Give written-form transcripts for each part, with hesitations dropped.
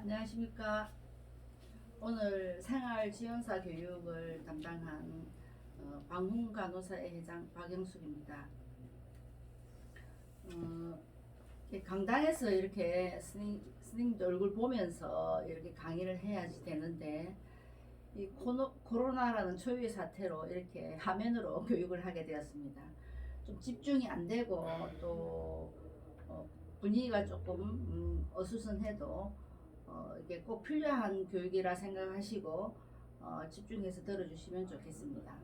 안녕하십니까. 오늘 생활지원사 교육을 담당한 방훈간호사의 회장 박영숙입니다. 강당에서 이렇게 스님들 얼굴 보면서 이렇게 강의를 해야지 되는데 이 코로나라는 초유의 사태로 이렇게 화면으로 교육을 하게 되었습니다. 좀 집중이 안 되고 또 분위기가 조금 어수선해도 이게 꼭 필요한 교육이라 생각하시고 집중해서 들어주시면 좋겠습니다.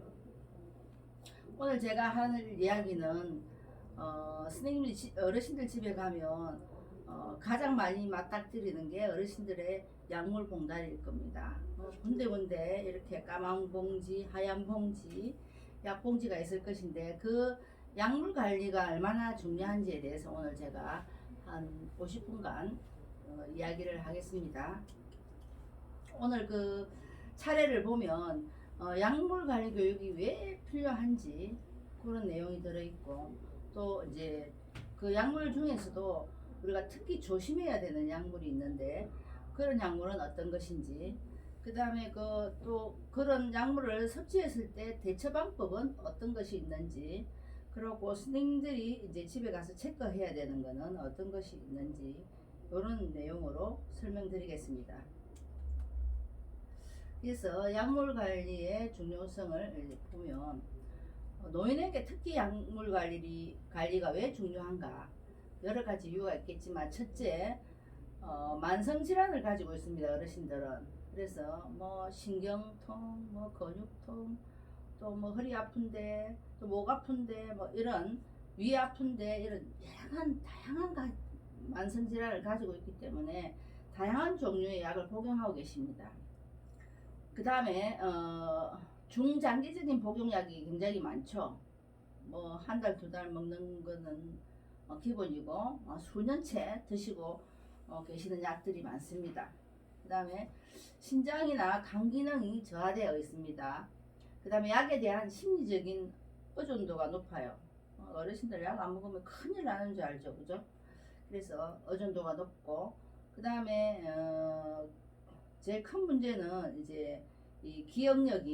오늘 제가 하는 이야기는 선생님이 어르신들 집에 가면 가장 많이 맞닥뜨리는 게 어르신들의 약물 봉다리일 겁니다. 군데군데 이렇게 까만 봉지, 하얀 봉지, 약봉지가 있을 것인데 그 약물 관리가 얼마나 중요한지에 대해서 오늘 제가 한 50분간 이야기를 하겠습니다. 오늘 그 차례를 보면 약물 관리 교육이 왜 필요한지 그런 내용이 들어있고 또 이제 그 약물 중에서도 우리가 특히 조심해야 되는 약물이 있는데 그런 약물은 어떤 것인지 그 다음에 또 그런 약물을 섭취했을 때 대처 방법은 어떤 것이 있는지 그리고 스님들이 이제 집에 가서 체크해야 되는 거는 어떤 것이 있는지 이런 내용으로 설명드리겠습니다. 그래서 약물 관리의 중요성을 보면 노인에게 특히 약물 관리가 왜 중요한가 여러 가지 이유가 있겠지만 첫째 만성 질환을 가지고 있습니다. 어르신들은 그래서 뭐 신경통, 뭐 근육통, 또 뭐 허리 아픈데, 또 목 아픈데, 뭐 이런 위 아픈데 이런 다양한 만성 질환을 가지고 있기 때문에 다양한 종류의 약을 복용하고 계십니다. 그 다음에 중장기적인 복용약이 굉장히 많죠. 뭐 한 달, 두 달 먹는 거는 기본이고 수년째 드시고 계시는 약들이 많습니다. 그 다음에 신장이나 간 기능이 저하되어 있습니다. 그 다음에 약에 대한 심리적인 의존도가 높아요. 어르신들 약 안 먹으면 큰일 나는 줄 알죠, 그죠? 그래서 의존도가 높고 그 다음에 제일 큰 문제는 이제 이 기억력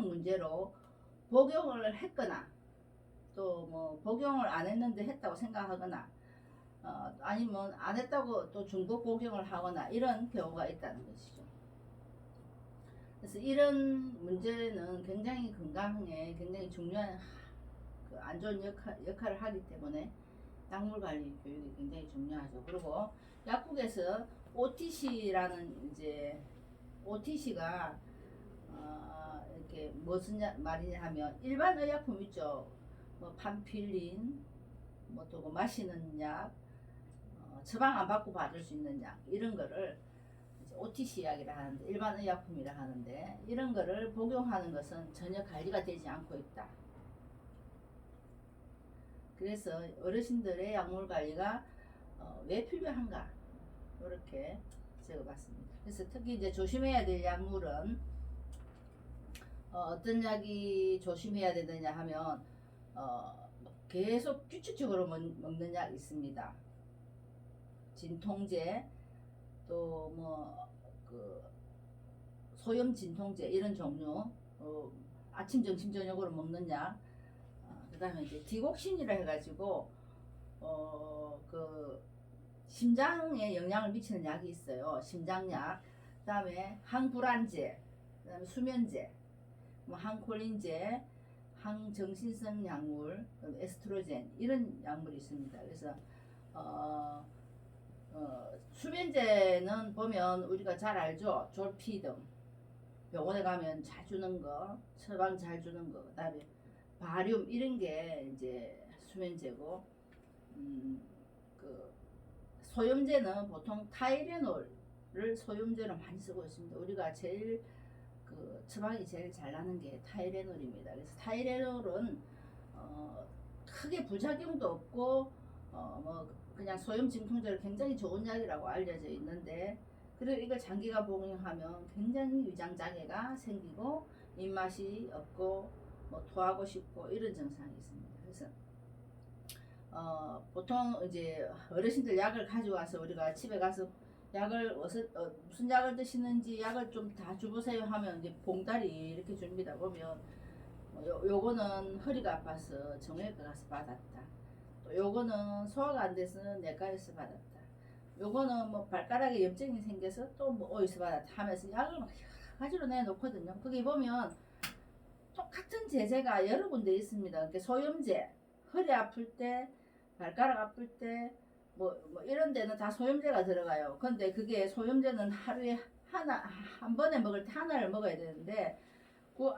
문제로 복용을 했거나 또 뭐 복용을 안 했는데 했다고 생각하거나 아니면 안 했다고 또 중복 복용을 하거나 이런 경우가 있다는 것이죠. 그래서 이런 문제는 굉장히 건강에 굉장히 중요한 안 좋은 역할을 하기 때문에 약물 관리 교육이 굉장히 중요하죠. 그리고 약국에서 OTC라는 이제 OTC가 이렇게 무슨 말이냐 하면 일반 의약품 있죠. 뭐 판필린, 뭐 또 마시는 약, 처방 안 받고 받을 수 있는 약 이런 거를 OTC 약이라 하는데 일반 의약품이라 하는데 이런 거를 복용하는 것은 전혀 관리가 되지 않고 있다. 그래서 어르신들의 약물 관리가 왜 필요한가 이렇게 적어봤습니다. 그래서 특히 이제 조심해야 될 약물은 어떤 약이 조심해야 되느냐 하면 계속 규칙적으로 먹는 약 있습니다. 진통제 또 뭐 그 소염 진통제 이런 종류 아침 점심 저녁으로 먹는 약 그 다음에 이제 디곡신이라 해가지고 그 심장에 영향을 미치는 약이 있어요. 심장약. 그 다음에 항불안제, 그 다음에 수면제, 뭐 항콜린제, 항정신성 약물, 에스트로겐 이런 약물이 있습니다. 그래서 수면제는 보면 우리가 잘 알죠. 졸피뎀 병원에 가면 잘 주는 거, 처방 잘 주는 거, 그다음에 바륨 이런 게 이제 수면제고, 그 소염제는 보통 타이레놀을 소염제로 많이 쓰고 있습니다. 우리가 제일 그 처방이 제일 잘 나는 게 타이레놀입니다. 그래서 타이레놀은 크게 부작용도 없고 뭐 그냥 소염 진통제로 굉장히 좋은 약이라고 알려져 있는데 그리고 이걸 장기간 복용하면 굉장히 위장 장애가 생기고 입맛이 없고 뭐 토하고 싶고 이런 증상이 있습니다. 그래서 보통 이제 어르신들 약을 가져와서 우리가 집에 가서 약을 무슨 약을 드시는지 약을 좀 다 주보세요 하면 이제 봉다리 이렇게 줍니다. 보면 요거는 허리가 아파서 정형외과 가서 받았다. 또 요거는 소화가 안 돼서 내과에서 받았다. 요거는 뭐 발가락에 염증이 생겨서 또 뭐 어디서 받았다 하면서 약을 막 여러 가지로 내놓거든요. 거기 보면 똑같은 제제가 여러 군데 있습니다. 그러니까 소염제, 허리 아플 때, 발가락 아플 때, 뭐 이런 데는 다 소염제가 들어가요. 근데 그게 소염제는 하루에 한 번에 먹을 때 하나를 먹어야 되는데, 그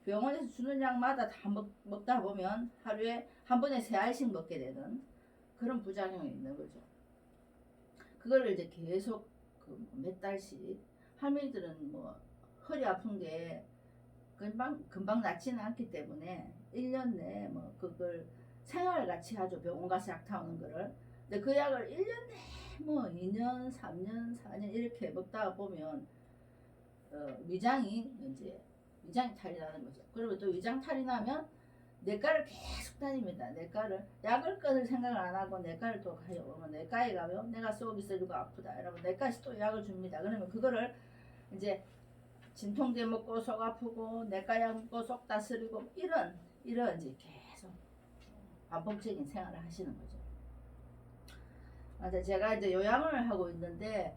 병원에서 주는 약마다 다 먹다 보면 하루에 한 번에 3알씩 먹게 되는 그런 부작용이 있는 거죠. 그거를 이제 계속 몇 달씩, 할머니들은 뭐 허리 아픈 게 금방 낫지는 않기 때문에 1년 내에 뭐 그걸 생활을 같이 하죠. 병원 가서 약 타오는 거를. 근데 그 약을 1년 내에 뭐 2년, 3년, 4년 이렇게 먹다가 보면 위장이 탈이 나는 거죠. 그리고 또 위장 탈이 나면 내과를 계속 다닙니다. 내과를 약을 끊을 생각을 안 하고 내과를 또 가요. 그러면 내과에 가면 내가 속이 쓰리고 아프다. 여러분 내과에서 또 약을 줍니다. 그러면 그거를 이제 진통제 먹고 속 아프고 내과 약 먹고 속 다스리고 이런 이제 계속 반복적인 생활을 하시는 거죠. 제가 이제 요양원을 하고 있는데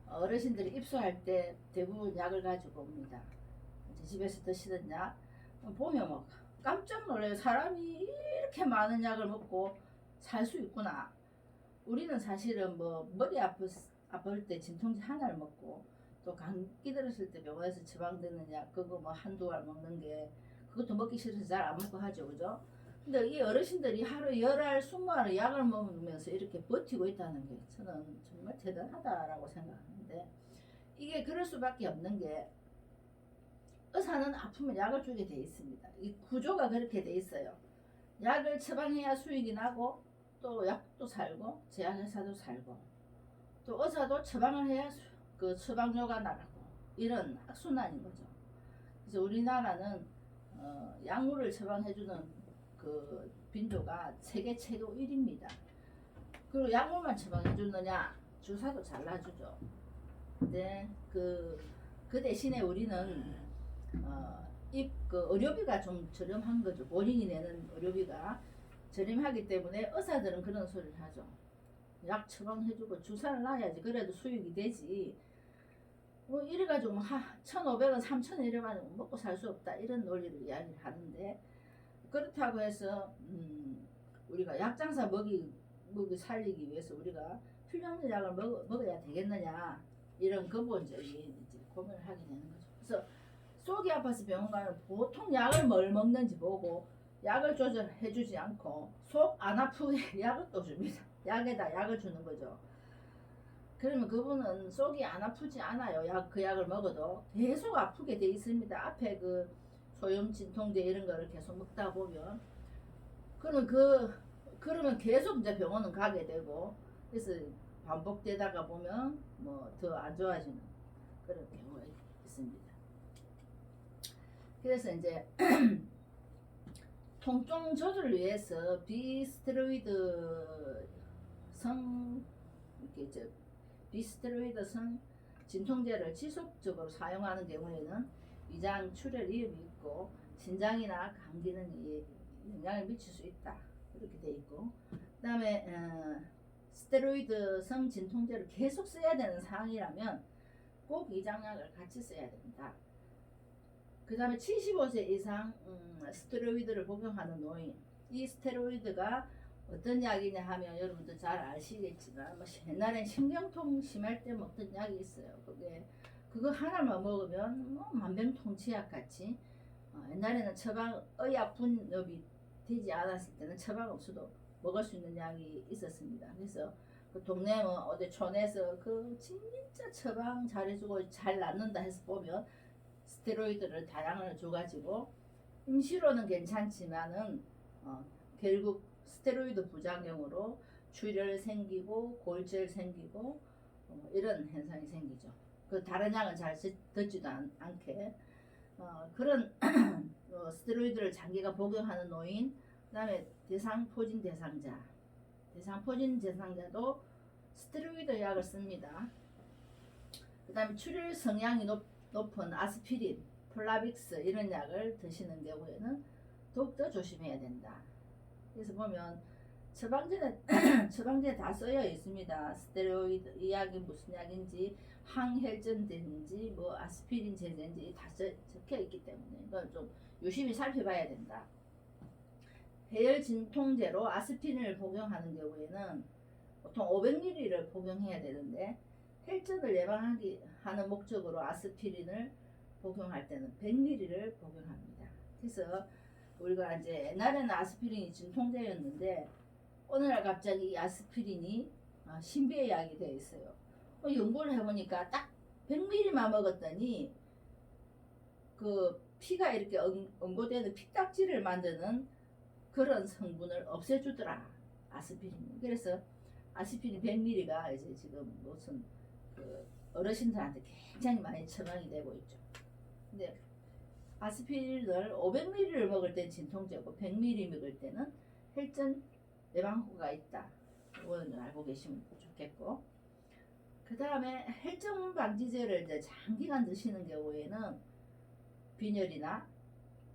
어르신들이 입소할 때 대부분 약을 가지고 옵니다. 집에서 드시던 약 보면 뭐 깜짝 놀라요. 사람이 이렇게 많은 약을 먹고 살 수 있구나. 우리는 사실은 뭐 머리 아플 때 진통제 하나를 먹고 또 감기 들었을 때 병원에서 처방되는 약 그거 뭐 한두 알 먹는 게 그것도 먹기 싫어서 잘 안 먹고 하죠. 그죠? 근데 이 어르신들이 하루 10알, 20알의 약을 먹으면서 이렇게 버티고 있다는 게 저는 정말 대단하다라고 생각하는데, 이게 그럴 수밖에 없는 게 의사는 아프면 약을 주게 돼 있습니다. 이 구조가 그렇게 돼 있어요. 약을 처방해야 수익이 나고 또 약도 살고 제약회사도 살고 또 의사도 처방을 해야 그 처방료가 나가고 이런 악순환인 거죠. 그래서 우리나라는 약물을 처방해주는 그 빈도가 세계 최고 1위입니다. 그리고 약물만 처방해주느냐, 주사도 잘 놔주죠. 근데 그 대신에 우리는 그 의료비가 좀 저렴한 거죠. 본인이 내는 의료비가 저렴하기 때문에 의사들은 그런 소리를 하죠. 약 처방해주고 주사를 놔야지 그래도 수익이 되지. 뭐 이래가지고 1,500원, 3,000원 이래가지고 먹고 살 수 없다 이런 논리를 이야기를 하는데, 그렇다고 해서 우리가 약장사 먹이 살리기 위해서 우리가 필요없는 약을 먹어야 되겠느냐 이런 근본적인 이제 고민을 하게 되는 거죠. 그래서 속이 아파서 병원 가면 보통 약을 뭘 먹는지 보고 약을 조절해주지 않고 속 안 아프게 약을 또 줍니다. 약에다 약을 주는 거죠. 그러면 그분은 속이 안 아프지 않아요. 그 약을 먹어도 계속 아프게 돼 있습니다. 앞에 그 소염 진통제 이런 거를 계속 먹다 보면 그러면 계속 이제 병원은 가게 되고, 그래서 반복되다가 보면 뭐 더 안 좋아지는 그런 경우가 있습니다. 그래서 이제 통증 조절을 위해서 비스테로이드성 진통제를 지속적으로 사용하는 경우에는 위장 출혈 위험이 있고 신장이나 간 기능에 영향을 미칠 수 있다. 이렇게 돼 있고, 그다음에 스테로이드성 진통제를 계속 써야 되는 상황이라면 꼭 위장약을 같이 써야 된다. 그 다음에 75세 이상 스테로이드를 복용하는 노인, 이 스테로이드가 어떤 약이냐 하면 여러분들 잘 아시겠지만 뭐 옛날엔 신경통 심할 때 먹던 약이 있어요. 그거 하나만 먹으면 뭐 만병통치약 같이 옛날에는 의약 분업이 되지 않았을 때는 처방 없어도 먹을 수 있는 약이 있었습니다. 그래서 그 동네 뭐 어디 촌에서 그 진짜 처방 잘해주고 잘 낫는다 해서 보면 스테로이드를 다량을 줘가지고 임시로는 괜찮지만은 결국 스테로이드 부작용으로 출혈 생기고 골절 생기고 이런 현상이 생기죠. 그 다른 약은 잘 듣지도 않게 그런 스테로이드를 장기간 복용하는 노인, 그다음에 대상포진 대상자도 스테로이드 약을 씁니다. 그다음에 출혈 성향이 높은 아스피린, 플라빅스 이런 약을 드시는 경우에는 더욱더 조심해야 된다. 그래서 보면 처방전에 처방전에 다 쓰여 있습니다. 스테로이드 이 약이 무슨 약인지, 항혈전제인지, 뭐 아스피린 제제인지 다 적혀 있기 때문에 이걸 좀 유심히 살펴봐야 된다. 해열 진통제로 아스피린을 복용하는 경우에는 보통 500ml를 복용해야 되는데, 혈전을 예방하기 하는 목적으로 아스피린을 복용할 때는 100ml를 복용합니다. 그래서 우리가 이제 옛날에는 아스피린이 진통제였는데 오늘날 갑자기 이 아스피린이 신비의 약이 되어 있어요. 연구를 해보니까 딱 100ml만 먹었더니 그 피가 이렇게 응고되는 피딱지를 만드는 그런 성분을 없애주더라, 아스피린이. 그래서 아스피린 100ml가 이제 지금 무슨 그 어르신들한테 굉장히 많이 처방이 되고 있죠. 근데 아스피린을 500ml를 먹을 때 진통제고 100ml 먹을 때는 혈전 예방 효과가 있다. 이거는 알고 계시면 좋겠고, 그 다음에 혈전 방지제를 이제 장기간 드시는 경우에는 빈혈이나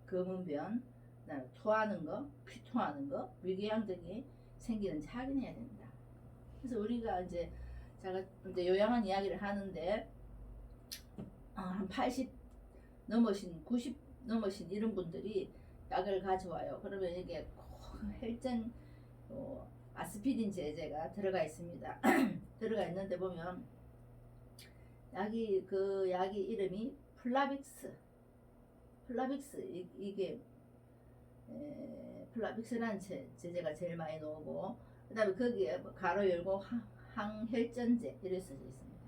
검은변, 그다음에 토하는 거, 피토하는 거, 위궤양 등이 생기는지 확인해야 된다. 그래서 우리가 이제 제가 이제 요양원 이야기를 하는데 한 80 넘으신 90 넘으신 이런 분들이 약을 가져와요. 그러면 이게 혈전 아스피린 제제가 들어가 있습니다. 들어가 있는데 보면 그 약이 이름이 플라빅스 이게 플라빅스라는 제제가 제일 많이 나오고, 그 다음에 거기에 가로 열고 항혈전제 이렇게 써져 있습니다.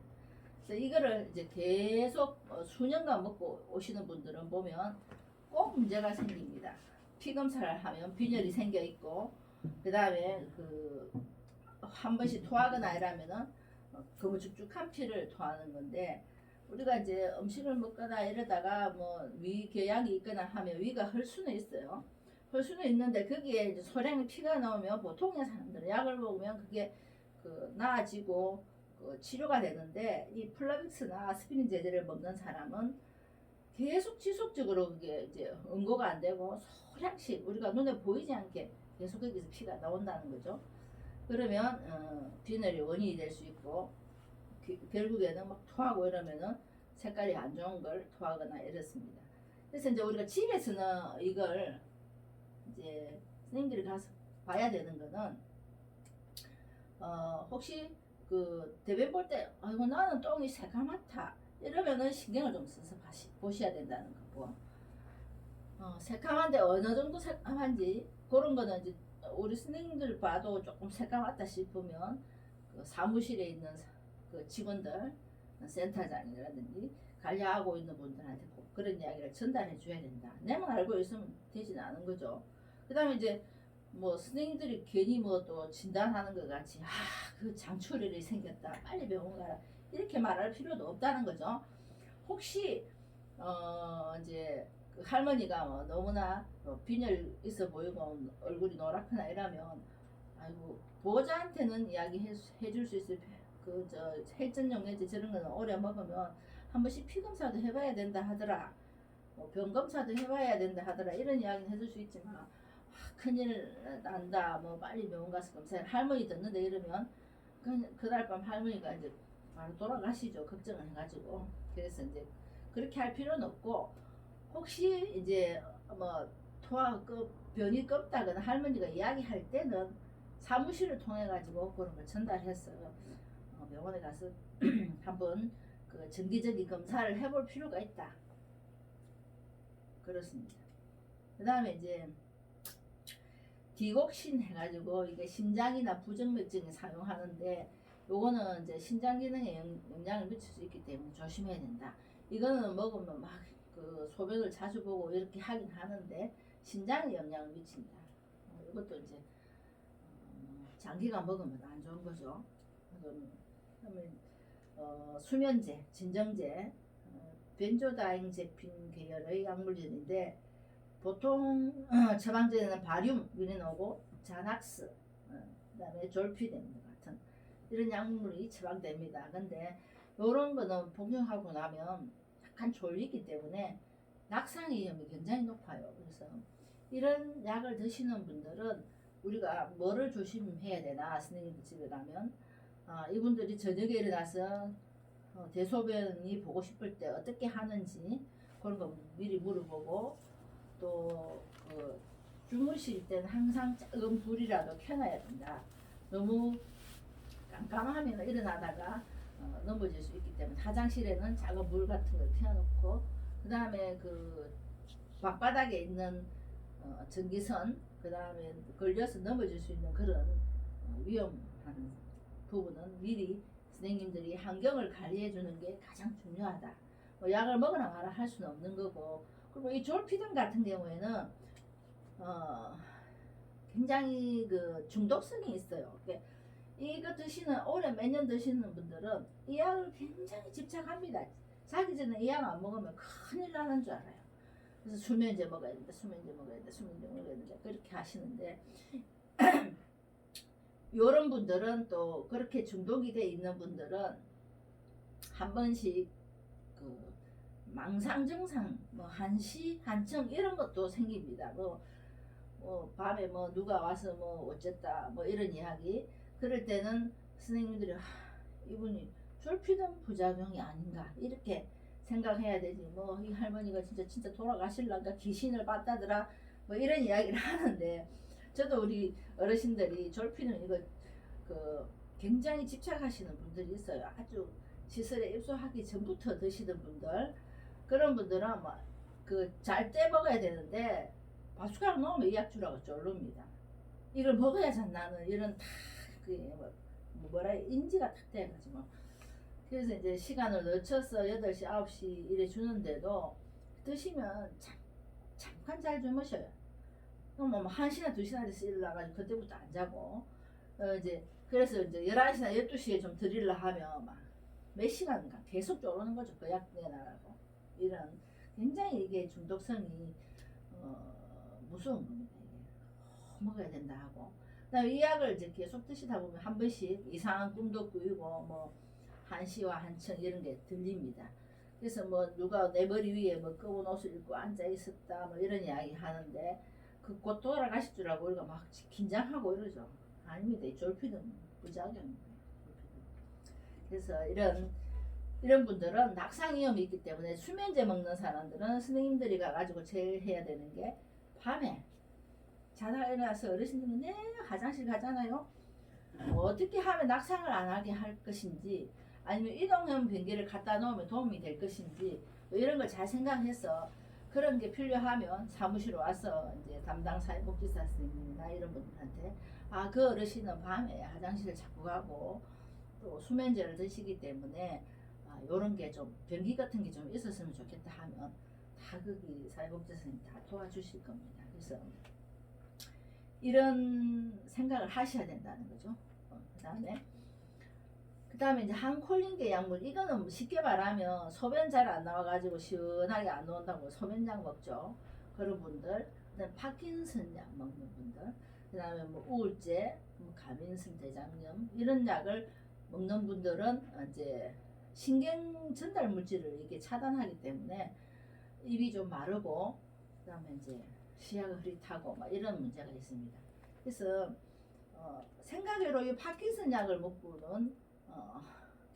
그래서 이거를 이제 계속 수년간 먹고 오시는 분들은 보면 꼭 문제가 생깁니다. 피 검사를 하면 빈혈이 생겨 있고, 그 다음에 한 번씩 토하거나 이러면은 거무쭉쭉한 피를 토하는 건데, 우리가 이제 음식을 먹거나 이러다가 뭐 위궤양이 있거나 하면 위가 헐 수는 있어요. 헐 수는 있는데 거기에 이제 소량의 피가 나오면 보통의 사람들은 약을 먹으면 그게 나아지고 치료가 되는데, 이 플라빅스나 아스피린 제제를 먹는 사람은 계속 지속적으로 그게 이제 응고가 안 되고 소량씩 우리가 눈에 보이지 않게 계속 거기서 피가 나온다는 거죠. 그러면 빈혈이 원인이 될 수 있고, 결국에는 막 토하고 이러면은 색깔이 안 좋은 걸 토하거나 이렇습니다. 그래서 이제 우리가 집에서는 이걸 이제 선생님들이 가서 봐야 되는 거는 혹시 대변 볼 때 아이고 나는 똥이 새까맣다 이러면은 신경을 좀 써서 보셔야 된다는 거고, 새까만데 어느 정도 새까만지 그런 거는 이제 우리 선생님들 봐도 조금 새까맣다 싶으면 사무실에 있는 직원들, 센터장이라든지 관리하고 있는 분들한테 꼭 그런 이야기를 전달해 줘야 된다. 내만 알고 있으면 되지는 않은 거죠. 그 다음에 이제 뭐 선생님들이 괜히 뭐 또 진단하는 것 같이 그 장출혈이 생겼다 빨리 병원 가라 이렇게 말할 필요도 없다는 거죠. 혹시 이제 그 할머니가 뭐 너무나 빈혈 있어 보이고 얼굴이 노랗거나 이러면 아이고 보호자한테는 이야기 해줄 수 있을 혈전용해제 저런 거는 오래 먹으면 한 번씩 피 검사도 해봐야 된다 하더라, 병 검사도 해봐야 된다 하더라, 이런 이야기는 해줄 수 있지만 큰일 난다 뭐 빨리 병원 가서 검사해 할머니 듣는데 이러면 그날 밤 할머니가 이제 바로 돌아가시죠, 걱정을 해가지고. 그래서 이제 그렇게 할 필요는 없고, 혹시 이제 뭐 변이 껍다거나 할머니가 이야기할 때는 사무실을 통해 가지고 그런 걸 전달해서 병원에 가서 한번 정기적인 검사를 해볼 필요가 있다. 그렇습니다. 그 다음에 이제 디곡신 해가지고 이게 심장이나 부정맥증에 사용하는데, 요거는 이제 신장 기능에 영향을 미칠 수 있기 때문에 조심해야 된다. 이거는 먹으면 막 소변을 자주 보고 이렇게 하긴 하는데 신장에 영향을 미친다. 이것도 이제 장기간 먹으면 안 좋은 거죠. 그러면 수면제, 진정제, 벤조다잉제핀 계열의 약물들인데 보통 처방전에는 바륨이 나오고 자낙스, 그다음에 졸피뎀 같은 이런 약물이 처방됩니다. 근데 이런 거는 복용하고 나면 약간 졸리기 때문에 낙상 위험이 굉장히 높아요. 그래서 이런 약을 드시는 분들은 우리가 뭐를 조심해야 되나, 선생님 집에 가면 이분들이 저녁에 일어나서 대소변이 보고 싶을 때 어떻게 하는지 그런 거 미리 물어보고, 또 주무실 때는 항상 작은 불이라도 켜놔야 된다. 너무 깜깜하면 일어나다가 넘어질 수 있기 때문에 화장실에는 작은 불 같은 걸 켜놓고, 그 다음에 그 방바닥에 있는 전기선, 그 다음에 걸려서 넘어질 수 있는 그런 위험한 부분은 미리 선생님들이 환경을 관리해 주는 게 가장 중요하다. 뭐 약을 먹으나 마나 할 수는 없는 거고, 그리고 이 졸피뎀 같은 경우에는 굉장히 그 중독성이 있어요. 이거 드시는, 오래 몇 년 드시는 분들은 이 약을 굉장히 집착합니다. 자기 전에 이 약 안 먹으면 큰일 나는 줄 알아요. 그래서 수면제 먹어야 된다, 수면제 먹어야 된다, 수면제 먹어야 된다, 그렇게 하시는데 이런 분들은, 또 그렇게 중독이 돼 있는 분들은 한 번씩 그 망상 증상, 뭐 한시, 한청 이런 것도 생깁니다. 뭐 밤에 뭐 누가 와서 뭐 어쨌다 뭐 이런 이야기, 그럴 때는 선생님들이 이분이 졸피뎀 부작용이 아닌가 이렇게 생각해야 되지, 뭐 이 할머니가 진짜 돌아가실란가, 귀신을 봤다더라, 뭐 이런 이야기를 하는데, 저도 우리 어르신들이 졸피뎀 이거 그 굉장히 집착하시는 분들이 있어요. 아주 시설에 입소하기 전부터 드시던 분들, 그런 분들은 뭐 그 잘 때 먹어야 되는데 밥숟가락 넣으면 이 약 주라고 쫄릅니다. 이걸 먹어야 잔나는 이런 그 뭐라 인지가 탁 돼가지고, 그래서 이제 시간을 늦춰서 8시 9시 이래 주는데도 드시면 잠깐 잘 주무셔요. 뭐 1시나 2시나 돼서 일어나가지고 그때부터 안 자고, 이제 그래서 이제 11시나 12시에 좀 드리려 하면 막 몇 시간간 계속 쪼르는 거죠. 그 약 내놔라고. 이런 굉장히 이게 중독성이 무서운 겁니다. 이게 먹어야 된다 하고, 그다음에 이 약을 이제 계속 드시다 보면 한 번씩 이상한 꿈도 꾸이고, 뭐 한시와 한청 이런 게 들립니다. 그래서 뭐 누가 내 머리 위에 뭐 검은 옷을 입고 앉아 있었다 뭐 이런 이야기 하는데, 그 곧 돌아가실 줄 알고 우리가 막 긴장하고 이러죠. 아닙니다. 이 졸피뎀 부작용입니다. 그래서 이런 분들은 낙상 위험이 있기 때문에 수면제 먹는 사람들은 선생님들이 가가지고 제일 해야 되는 게, 밤에 자다가 일어나서 어르신들은 화장실 가잖아요. 뭐 어떻게 하면 낙상을 안 하게 할 것인지, 아니면 이동형 변기를 갖다 놓으면 도움이 될 것인지, 뭐 이런 걸 잘 생각해서 그런 게 필요하면 사무실에 와서 이제 담당 사회복지사 선생님이나 이런 분들한테 그 어르신은 밤에 화장실을 자꾸 가고 또 수면제를 드시기 때문에 요런 게 좀 변기 같은 게 좀 있었으면 좋겠다 하면 다 거기 사회복지사 선생님 다 도와주실 겁니다. 그래서 이런 생각을 하셔야 된다는 거죠. 그 다음에 이제 항콜린계 약물, 이거는 쉽게 말하면 소변 잘 안 나와가지고 시원하게 안 나온다고 소변약 먹죠. 그런 분들, 그다음 파킨슨 약 먹는 분들, 그 다음에 뭐 우울제, 뭐 가민성 대장염 이런 약을 먹는 분들은 이제 신경 전달 물질을 이렇게 차단하기 때문에 입이 좀 마르고, 그 다음에 이제 시야가 흐릿하고 막 이런 문제가 있습니다. 그래서 생각외로 이 파킨슨 약을 먹고는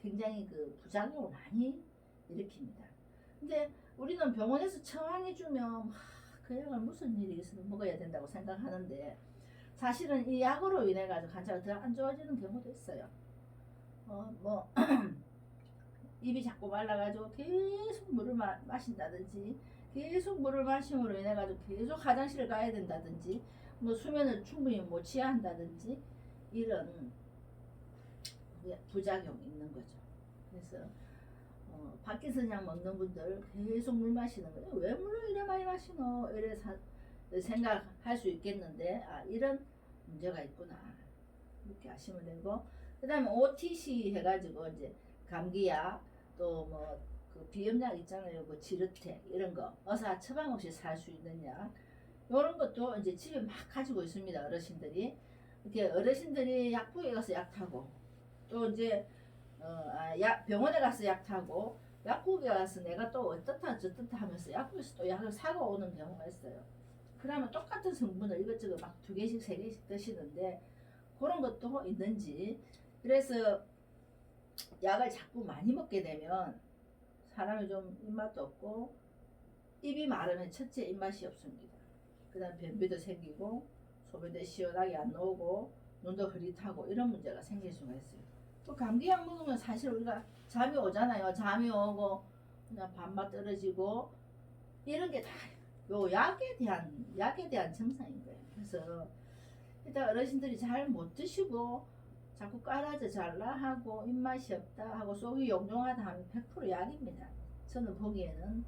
굉장히 그 부작용을 많이 일으킵니다. 근데 우리는 병원에서 처방해주면 그 약을 무슨 일이 있으면 먹어야 된다고 생각하는데, 사실은 이 약으로 인해 가지고 환자가 더 안 좋아지는 경우도 있어요. 뭐 입이 자꾸 말라가지고 계속 물을 마신다든지, 계속 물을 마심으로 인해 가지고 계속 화장실을 가야 된다든지, 뭐 수면을 충분히 못 취해야 한다든지, 이런 부작용이 있는 거죠. 그래서 파킨슨 약 먹는 분들 계속 물 마시는 거예요. 왜 물을 이래 많이 마시노? 이래 생각할 수 있겠는데, 이런 문제가 있구나 이렇게 아시면 되고, 그 다음에 OTC 해가지고 이제 감기약, 또 뭐 그 비염약 있잖아요. 그 지르텍 이런 거 어사 처방 없이 살 수 있는 약, 이런 것도 이제 집에 막 가지고 있습니다. 어르신들이 이렇게 어르신들이 약국에 가서 약 타고, 또 이제 병원에 가서 약 타고 약국에 가서 내가 또 어떻다 저떻다 하면서 약국에서 또 약을 사고 오는 경우가 있어요. 그러면 똑같은 성분을 이것저것 막 2개씩 3개씩 드시는데 그런 것도 있는지. 그래서 약을 자꾸 많이 먹게 되면 사람이 좀 입맛도 없고, 입이 마르면 첫째 입맛이 없습니다. 그 다음 변비도 생기고 소변도 시원하게 안 나오고 눈도 흐릿하고 이런 문제가 생길 수가 있어요. 또 감기약 먹으면 사실 우리가 잠이 오잖아요. 잠이 오고 그냥 밥맛 떨어지고 이런 게 다 요 약에 대한 증상인 거예요. 그래서 일단 어르신들이 잘 못 드시고 자꾸 깔아져 잘라 하고 입맛이 없다 하고 속이 용종하다 하면 100% 약입니다. 저는 보기에는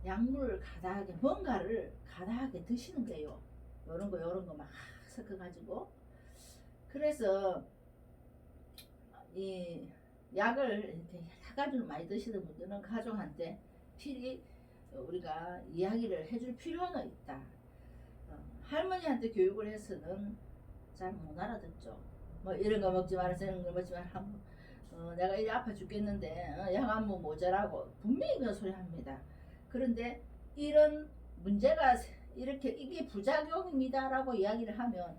약물을 가다하게 뭔가를 가다하게 드시는 거예요. 요런 거 막 섞어가지고. 그래서 이 약을 이렇게 여러 가지를 많이 드시는 분들은 가족한테 필히 우리가 이야기를 해줄 필요는 있다. 할머니한테 교육을 해서는 잘 못 알아듣죠. 뭐 이런 거 먹지 마라 저런 거 먹지 마라 하면 내가 이래 아파 죽겠는데 약 안 먹으면 모자라고 분명히 그런 소리 합니다. 그런데 이런 문제가 이렇게 이게 부작용입니다 라고 이야기를 하면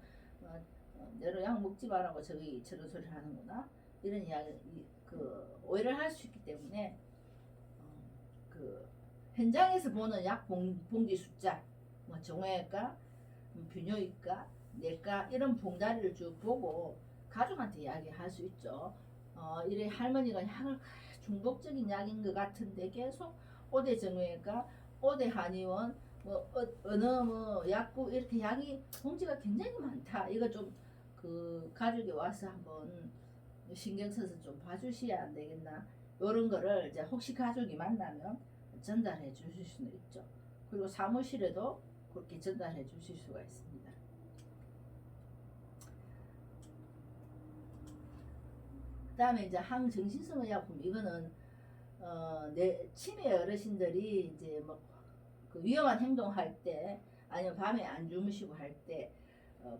내가 약 먹지 말라고 저기 저런 소리를 하는구나 이런 이야기 오해를 할 수 있기 때문에 그 현장에서 보는 약 봉지 숫자 뭐 정형외과 비뇨기과 내과 이런 봉다리를 쭉 보고 가족한테 이야기할 수 있죠. 이래 할머니가 약을 중독적인 약인 것 같은데 계속 오대 정형외과, 오대 한의원, 뭐 어느 뭐 약국 이렇게 약이 봉지가 굉장히 많다. 이거 좀 그 가족이 와서 한번 신경 써서 좀 봐주셔야 안 되겠나. 이런 거를 이제 혹시 가족이 만나면 전달해 주실 수는 있죠. 그리고 사무실에도 그렇게 전달해 주실 수가 있습니다. 그 다음에 이제 항정신성 의약품 이거는 치매 어르신들이 이제 뭐 그 위험한 행동할 때 아니면 밤에 안 주무시고 할 때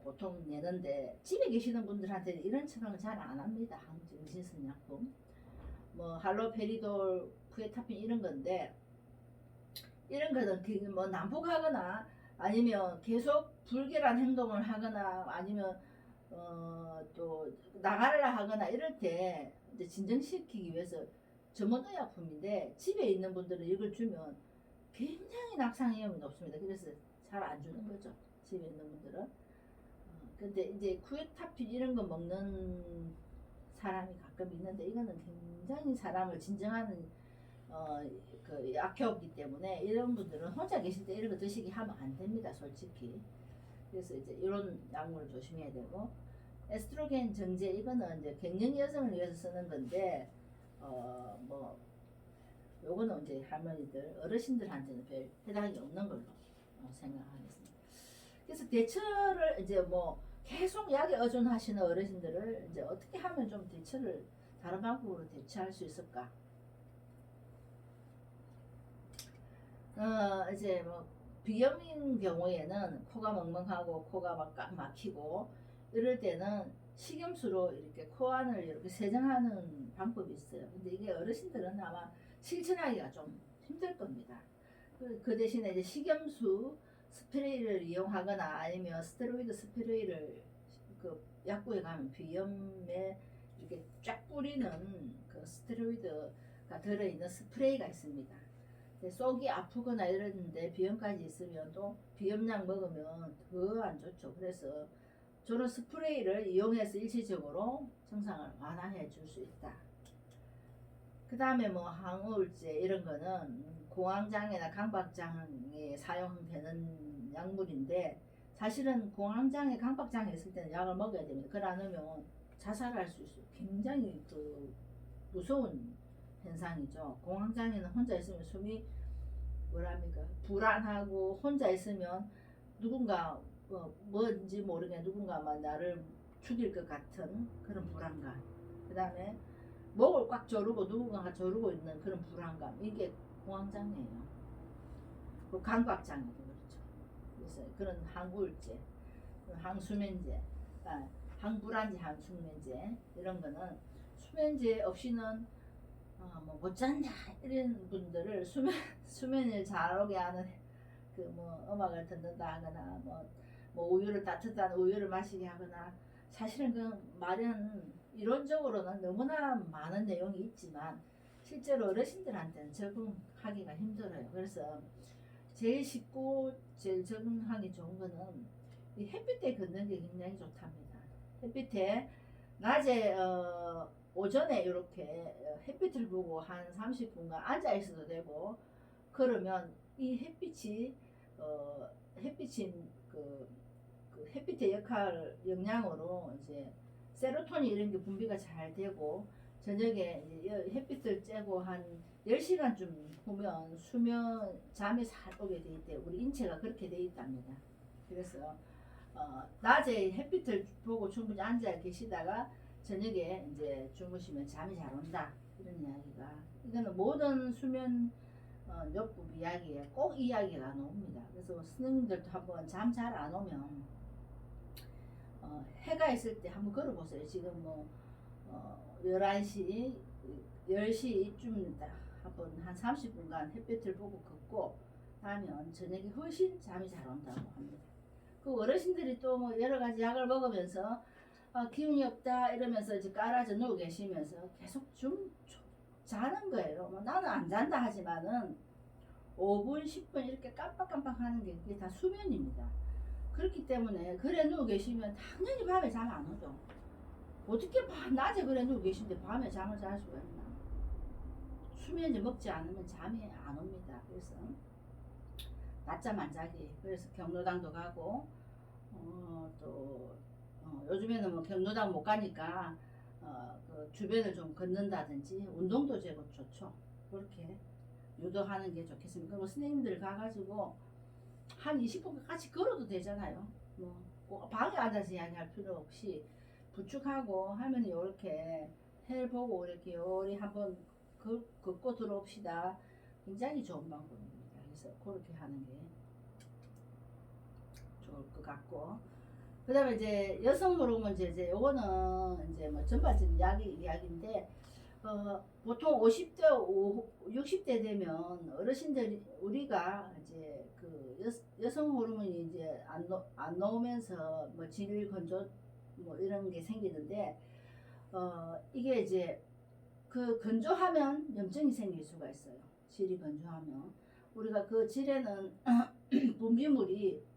보통 내는데 집에 계시는 분들한테는 이런 처방을 잘 안 합니다. 항정신성 약품 뭐 할로페리돌, 쿠에타핀 이런 건데 이런 거는 뭐 난폭하거나 아니면 계속 불결한 행동을 하거나 아니면 또 나가라 하거나 이럴 때 이제 진정시키기 위해서 전문의약품인데 집에 있는 분들은 이걸 주면 굉장히 낙상 위험이 높습니다. 그래서 잘 안 주는 거죠. 집에 있는 분들은. 근데 이제 쿠에타핀 이런 거 먹는 사람이 가끔 있는데 이거는 굉장히 사람을 진정하는 그 약효기 때문에 이런 분들은 혼자 계실 때 이런 거 드시게 하면 안 됩니다. 솔직히. 그래서 이제 이런 약물을 조심해야 되고 에스트로겐 정제 이거는 이제 갱년 여성을 위해서 쓰는 건데 뭐 요거는 이제 할머니들 어르신들한테는 별 해당이 없는 걸로 생각하겠습니다. 그래서 대처를 이제 뭐 계속 약에 의존하시는 어르신들을 이제 어떻게 하면 좀 대처를 다른 방법으로 대처할 수 있을까? 이제 뭐 비염인 경우에는 코가 멍멍하고 코가 막 꽉 막히고 이럴 때는 식염수로 이렇게 코 안을 이렇게 세정하는 방법이 있어요. 근데 이게 어르신들은 아마 실천하기가 좀 힘들 겁니다. 그 대신에 이제 식염수 스프레이를 이용하거나 아니면 스테로이드 스프레이를 그 약국에 가면 비염에 이렇게 쫙 뿌리는 그 스테로이드가 들어있는 스프레이가 있습니다. 속이 아프거나 이러는데 비염까지 있으면 또 비염약 먹으면 더 안 좋죠. 그래서 저는 스프레이를 이용해서 일시적으로 증상을 완화해 줄 수 있다. 그 다음에 뭐 항우울제 이런 거는 공황장애나 강박장애에 사용되는 약물인데 사실은 공황장애, 강박장애 있을 때는 약을 먹어야 됩니다. 그걸 안 하면 자살할 수 있어요. 굉장히 그 무서운 현상이죠. 공황장애는 혼자 있으면 숨이 뭐랍니까 불안하고 혼자 있으면 누군가 뭔지 모르게 누군가만 나를 죽일 것 같은 그런 불안감. 그 다음에 목을 꽉 조르고 누군가가 조르고 있는 그런 불안감. 이게 공황장애예요. 그 강박장애도 그렇죠. 그래서 그런 항우울제, 항수면제, 항불안제, 항수면제 이런 거는 수면제 없이는 뭐 못 잔다 이런 분들을 수면을 잘 오게 하는 그 뭐 음악을 듣는다 하거나 뭐 우유를 따뜻한 우유를 마시게 하거나 사실은 그 말은 이론적으로는 너무나 많은 내용이 있지만 실제로 어르신들한테는 적응하기가 힘들어요. 그래서 제일 쉽고 제일 적응하기 좋은 거는 이 햇빛에 걷는 게 굉장히 좋답니다. 햇빛에 낮에 오전에 이렇게 햇빛을 보고 한 30분간 앉아 있어도 되고 그러면 이 햇빛이 햇빛인 그 햇빛의 역할 영향으로 이제 세로토닌 이런 게 분비가 잘 되고 저녁에 이제 햇빛을 쬐고 한 10시간쯤 후면 수면 잠이 잘 오게 돼 있대. 우리 인체가 그렇게 돼 있답니다. 그래서 낮에 햇빛을 보고 충분히 앉아 계시다가 저녁에 이제 주무시면 잠이 잘 온다. 이런 이야기가 이거는 모든 수면 요법 이야기에 꼭 이야기가 나옵니다. 그래서 스님들도 한번 잠 잘 안 오면 해가 있을 때 한번 걸어보세요. 지금 뭐 11시 10시쯤 한번 한 30분간 햇빛을 보고 걷고 하면 저녁에 훨씬 잠이 잘 온다고 합니다. 그 어르신들이 또 뭐 여러 가지 약을 먹으면서 기운이 없다 이러면서 이제 깔아져 누워 계시면서 계속 좀 자는 거예요. 뭐 나는 안 잔다 하지만은 5분, 10분 이렇게 깜빡깜빡 하는 게 그게 다 수면입니다. 그렇기 때문에 그래 누워 계시면 당연히 밤에 잠 안 오죠. 어떻게 낮에 그래 누워 계신데 밤에 잠을 잘 수가 있나. 수면제 먹지 않으면 잠이 안 옵니다. 그래서 낮잠 안 자기. 그래서 경로당도 가고 또 요즘에는 뭐 경로당 못 가니까 그 주변을 좀 걷는다든지 운동도 제법 좋죠. 그렇게 유도하는 게 좋겠습니다. 그리고 스님들 가가지고 한 20분 같이 걸어도 되잖아요. 뭐 방에 앉아서 이야기할 필요 없이 부축하고 할머니 이렇게 해 보고 이렇게 요리 한번 걷고 들어옵시다. 굉장히 좋은 방법입니다. 그래서 그렇게 하는 게 좋을 것 같고 그 다음에 이제 여성 호르몬제 이제 요거는 이제 뭐 전반적인 이야기인데 보통 50대 60대 되면 어르신들 우리가 이제 그 여성 호르몬이 이제 안 나오면서 뭐 질 건조 뭐 이런 게 생기는데 이게 이제 그 건조하면 염증이 생길 수가 있어요. 질이 건조하면 우리가 그 질에는 분비물이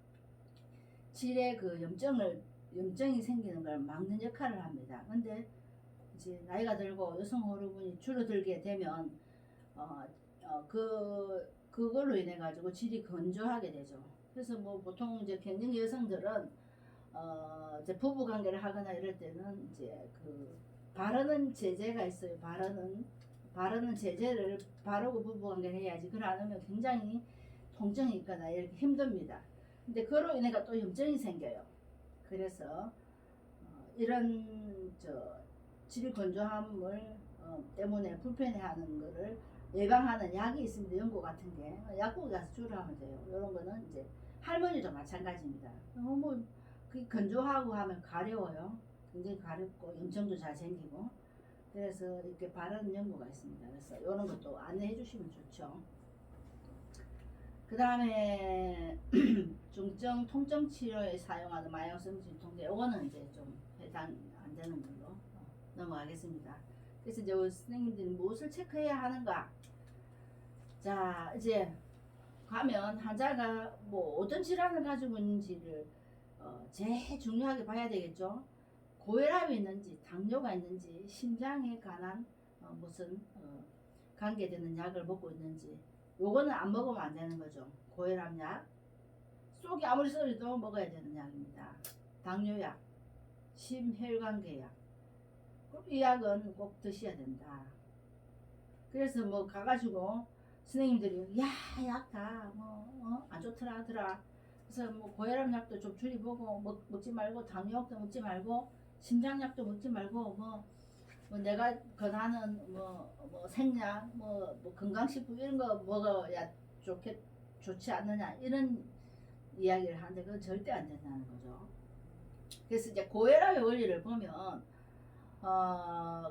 질의 그 염증이 생기는 걸 막는 역할을 합니다. 근데 이제 나이가 들고 여성 호르몬이 줄어들게 되면 그걸로 인해 가지고 질이 건조하게 되죠. 그래서 뭐 보통 이제 경력 여성들은 이제 부부 관계를 하거나 이럴 때는 이제 그 바르는 제재가 있어요. 바르는 제재를 바르고 부부 관계를 해야지. 그러지 않으면 굉장히 통증이 있거나 이렇게 힘듭니다. 근데 그로 인해 또 염증이 생겨요. 그래서 이런 질 건조함을 때문에 불편해하는 거를 예방하는 약이 있습니다. 연고 같은 게 약국 가서 주로 하면 돼요. 이런 거는 이제 할머니도 마찬가지입니다. 너무 그 건조하고 하면 가려워요. 굉장히 가렵고 염증도 잘 생기고 그래서 이렇게 바르는 연고가 있습니다. 그래서 이런 것도 안내해 주시면 좋죠. 그 다음에 중증 통증 치료에 사용하는 마약성 진통제 이거는 이제 좀 해당 안 되는 걸로 넘어가겠습니다. 그래서 이제 선생님들이 무엇을 체크해야 하는가? 자 이제 가면 환자가 뭐 어떤 질환을 가지고 있는지를 제일 중요하게 봐야 되겠죠. 고혈압이 있는지 당뇨가 있는지 심장에 관한 무슨 관계되는 약을 먹고 있는지 요거는 안 먹으면 안 되는 거죠. 고혈압약 속이 아무리 썰어도 먹어야 되는 약입니다. 당뇨약 심혈관계약 이 약은 꼭 드셔야 된다. 그래서 뭐 가가지고 선생님들이 약 다 뭐 안 좋더라 하더라. 그래서 뭐 고혈압 약도 좀 줄여보고 먹지 말고 당뇨약도 먹지 말고 심장약도 먹지 말고 뭐 내가 권하는 뭐 생약 뭐 건강식품 이런 거 먹어야 좋지 않느냐 이런 이야기를 하는데 그건 절대 안 된다는 거죠. 그래서 이제 고혈압의 원리를 보면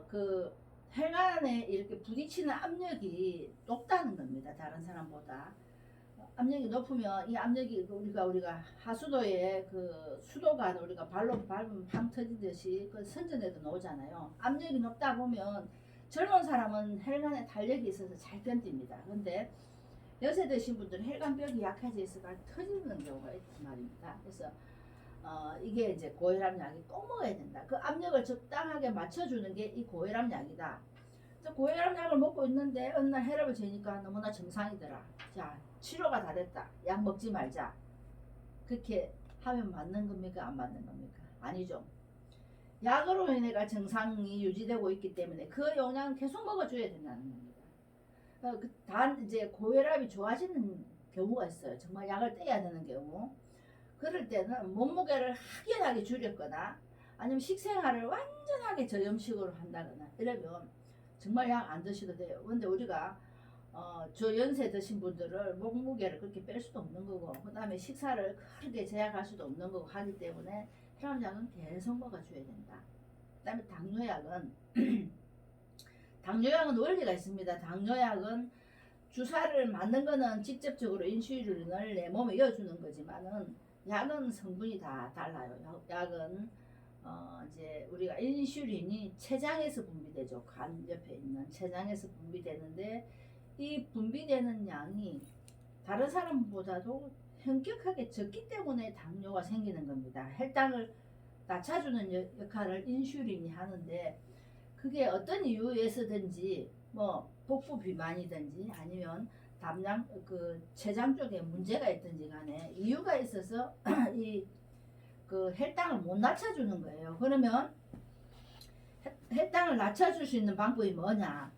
그 혈관에 이렇게 부딪히는 압력이 높다는 겁니다. 다른 사람보다. 압력이 높으면 이 압력이 우리가 하수도에 그 수도관 우리가 발로 밟으면 팡 터지듯이 그 선전에도 나오잖아요. 압력이 높다 보면 젊은 사람은 혈관에 탄력이 있어서 잘 견딥니다. 근데 연세 드신 분들은 혈관벽이 약해져 있어서 터지는 경우가 있단 말입니다. 그래서 이게 이제 고혈압 약이 꼭 먹어야 된다. 그 압력을 적당하게 맞춰주는 게 이 고혈압 약이다. 고혈압 약을 먹고 있는데 어느 날 혈압을 재니까 너무나 정상이더라. 자, 치료가 다 됐다. 약 먹지 말자. 그렇게 하면 맞는 겁니까? 안 맞는 겁니까? 아니죠. 약으로 인해가 정상이 유지되고 있기 때문에 그 영양을 계속 먹어줘야 된다는 겁니다. 단 이제 고혈압이 좋아지는 경우가 있어요. 정말 약을 떼야 되는 경우. 그럴 때는 몸무게를 확연하게 줄였거나 아니면 식생활을 완전하게 저염식으로 한다거나 이러면 정말 약 안 드셔도 돼요. 근데 우리가 저 연세 드신 분들을 몸무게를 그렇게 뺄 수도 없는 거고 그 다음에 식사를 크게 제약할 수도 없는 거고 하기 때문에 혈압약은 계속 먹어줘야 된다. 그 다음에 당뇨약은 당뇨약은 원리가 있습니다. 당뇨약은 주사를 맞는 거는 직접적으로 인슐린을 내 몸에 이어주는 거지만은 약은 성분이 다 달라요. 약은 이제 우리가 인슐린이 췌장에서 분비되죠. 간 옆에 있는 췌장에서 분비되는데 이 분비되는 양이 다른 사람보다도 현격하게 적기 때문에 당뇨가 생기는 겁니다. 혈당을 낮춰주는 역할을 인슐린이 하는데 그게 어떤 이유에서든지 뭐 복부 비만이든지 아니면 담장 그 췌장 쪽에 문제가 있든지 간에 이유가 있어서 이 그 혈당을 못 낮춰주는 거예요. 그러면 혈당을 낮춰줄 수 있는 방법이 뭐냐?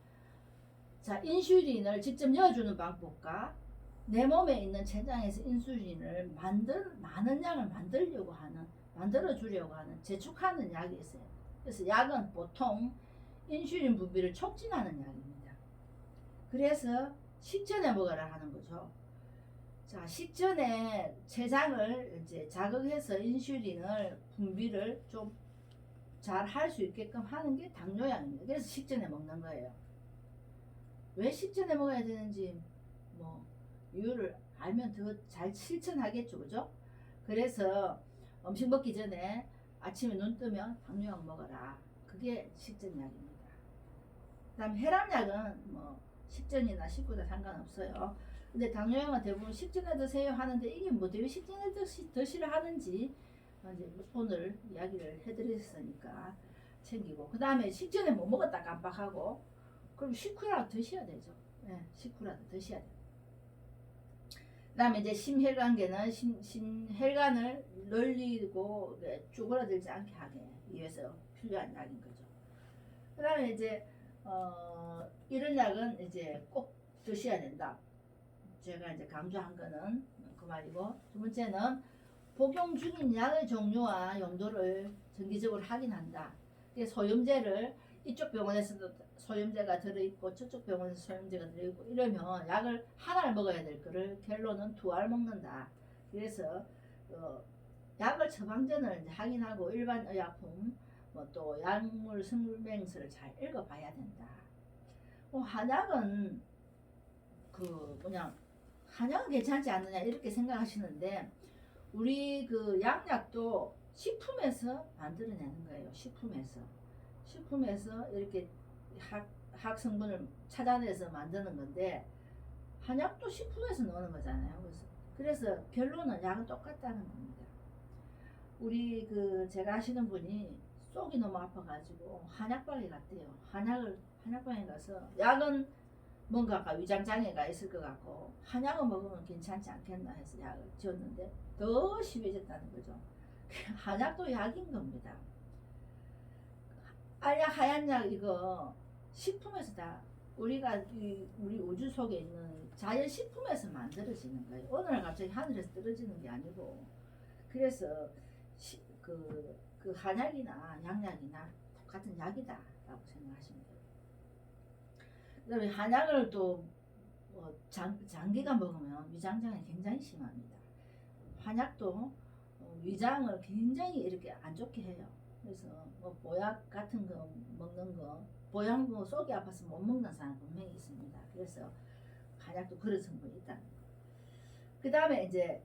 자, 인슐린을 직접 넣어주는 방법과 내 몸에 있는 췌장에서 인슐린을 많은 양을 만들어 주려고 하는 재촉하는 약이 있어요. 그래서 약은 보통 인슐린 분비를 촉진하는 약입니다. 그래서 식전에 먹어라 하는 거죠. 자, 식전에 췌장을 이제 자극해서 인슐린을 분비를 좀 잘 할 수 있게끔 하는 게 당뇨약입니다. 그래서 식전에 먹는 거예요. 왜 식전에 먹어야 되는지 뭐 이유를 알면 더 잘 실천하겠죠, 그죠? 그래서 음식 먹기 전에 아침에 눈 뜨면 당뇨약 먹어라. 그게 식전약입니다. 그다음 혈압약은 뭐 식전이나 식후나 상관없어요. 근데 당뇨약은 대부분 식전에 드세요 하는데 이게 뭐 왜 식전에 드시려 하는지 이제 오늘 이야기를 해드렸으니까 챙기고 그 다음에 식전에 못 먹었다 깜빡하고 그럼 식후라도 드셔야 되죠. 네, 식후라도 드셔야 돼요. 그 다음에 이제 심혈관계는 심혈관을 늘리고 쭈그러들지 않게 하기 위해서 필요한 약인 거죠. 그 다음에 이제 이런 약은 이제 꼭 드셔야 된다. 제가 이제 강조한 거는 그 말이고 두 번째는 복용 중인 약의 종류와 용도를 정기적으로 확인한다. 소염제를 이쪽 병원에서도 소염제가 들어있고 저쪽 병원에서 소염제가 들어있고 이러면 약을 하나를 먹어야 될 거를 결론은 두 알 먹는다. 그래서 약을 처방전을 이제 확인하고 일반 의약품 뭐 또 약물 설명서를 잘 읽어봐야 된다. 한약은 그냥 한약은 괜찮지 않느냐 이렇게 생각하시는데 우리 그 양약도 식품에서 만들어내는 거예요. 식품에서 이렇게 학 성분을 찾아내서 만드는 건데 한약도 식품에서 넣는 거잖아요. 그래서 결론은 약은 똑같다는 겁니다. 우리 제가 아시는 분이 속이 너무 아파가지고 한약방에 갔대요. 한약방에 가서 약은 뭔가 위장 장애가 있을 것 같고 한약을 먹으면 괜찮지 않겠나 해서 약을 지었는데 더 심해졌다는 거죠. 한약도 약인 겁니다. 알약, 하얀약 이거 식품에서 다 우리가 우리 우주 속에 있는 자연 식품에서 만들어지는 거예요. 어느 날 갑자기 하늘에서 떨어지는 게 아니고 그래서 그 한약이나 양약이나 똑같은 약이다라고 생각하시면 돼요. 그다음에 한약을 또 장기간 먹으면 위장장애 굉장히 심합니다. 한약도 위장을 굉장히 이렇게 안 좋게 해요. 그래서 뭐 보약 같은 거 먹는 거, 보약 뭐 속이 아파서 못 먹는 사람 분명히 있습니다. 그래서 한약도 그런 성분이 있다는 거. 그 다음에 이제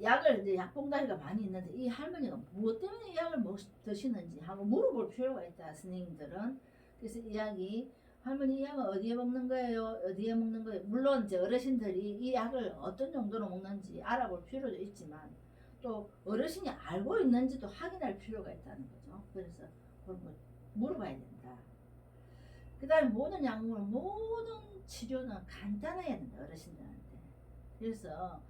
약을 이제 약봉다리가 많이 있는데 이 할머니가 무엇 때문에 이 약을 드시는지 한번 물어볼 필요가 있다, 스님들은. 그래서 이 약이 할머니 이 약은 어디에 먹는 거예요? 어디에 먹는 거예요? 물론 이제 어르신들이 이 약을 어떤 정도로 먹는지 알아볼 필요도 있지만 또 어르신이 알고 있는지도 확인할 필요가 있다는 거죠. 그래서 그런 거 물어봐야 된다. 그 다음에 모든 약물, 모든 치료는 간단해야 된다, 어르신들한테. 그래서